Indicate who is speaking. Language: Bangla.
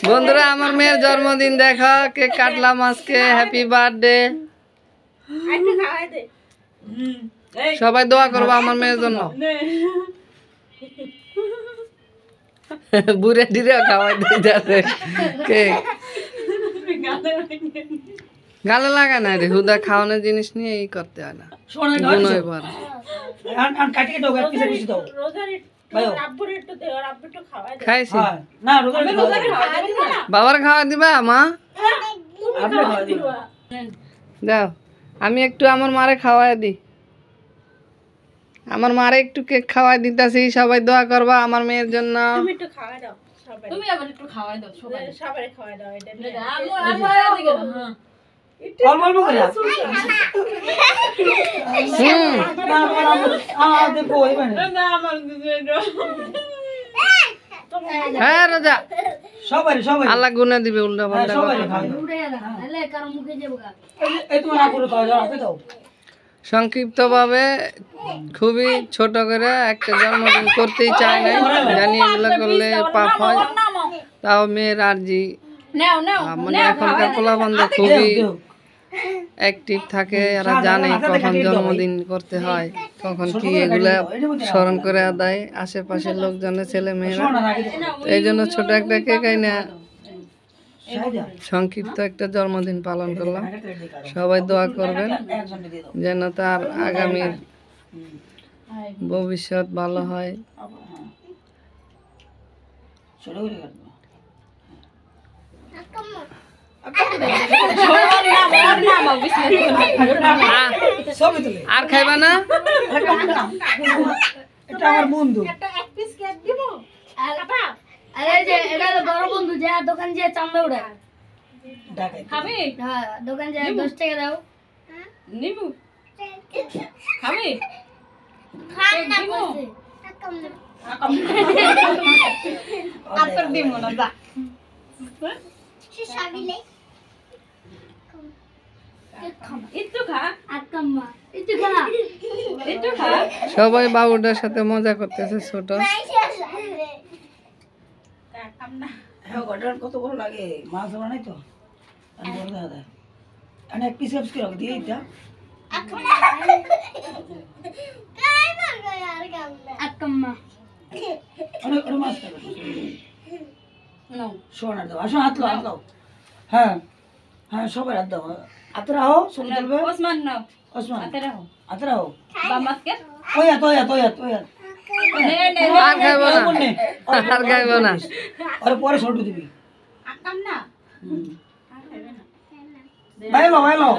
Speaker 1: বন্ধুরা আমার মেয়ের জন্মদিন দেখা, কেক কাটলাম আজকে। Happy birthday. সবাই দোয়া করবো আমার মেয়ের জন্য। বুড়ে ডিরে খাওয়াই দিতে কেক গালে লাগা না রে, হুদা খাওয়ানোর জিনিস নিয়ে এই করতে হয় না। খাইছি বাবার খাওয়া দিবা মা? দাও আমি একটু আমার মারে খাওয়াই দিই। আমার মারে একটু কেক খাওয়াই দিতেছি। সবাই দোয়া করবা আমার মেয়ের জন্য। হ্যাঁ রাজা আল্লাহ গুনা দিবে উল্টা পাল্টা। সংক্ষিপ্ত ভাবে খুবই ছোট করে একটা জন্মদিন করতেই চায় নাই, জানি এগুলো করলে পাপ হয়। তাও মেয়ের আর্জি, মানে এখনকার পোলাপানরা খুবই অ্যাক্টিভ থাকে, এরা জানে কখন জন্মদিন করতে হয়, কখন কি এগুলা স্মরণ করে দেয় আশেপাশের লোকজনের ছেলে মেয়েরা। এই জন্য ছোট একটা কেক না সংক্ষিপ্ত একটা জন্মদিন পালন করলাম। সবাই দোয়া করবেন যেন তার আগামীর ভবিষ্যৎ ভালো হয়। আর খাইবা না?
Speaker 2: এটা আমার বন্ধু।
Speaker 3: আরে যে এটা তো বড় বন্ধু, যা দোকান যে চান্দা উড়া খাবি। হ্যাঁ দোকান যে 10 টাকা দাও নিবু খাবি। খান না বসে কম দে আতর দিমু না যা সে সাবিলে
Speaker 1: সবাই বাবুটার সাথে মজা করতেছে। ছোট
Speaker 2: কত বড় লাগে মাছ বানাই তো এক পিস দিয়ে সোনার দাও। আসো হাত দাও। হ্যাঁ হ্যাঁ সবাই হাত দাও। হাতে রাখো ছবি তুলবে। ওসমান নাও। ওসমান হাতে রাখো। হাতে রাখো। বামাতকে ওয়া
Speaker 1: আর খাইবো না, আর খাইবো না।
Speaker 2: আরে পরে ছোট দিবি। আকাম না। বাইলো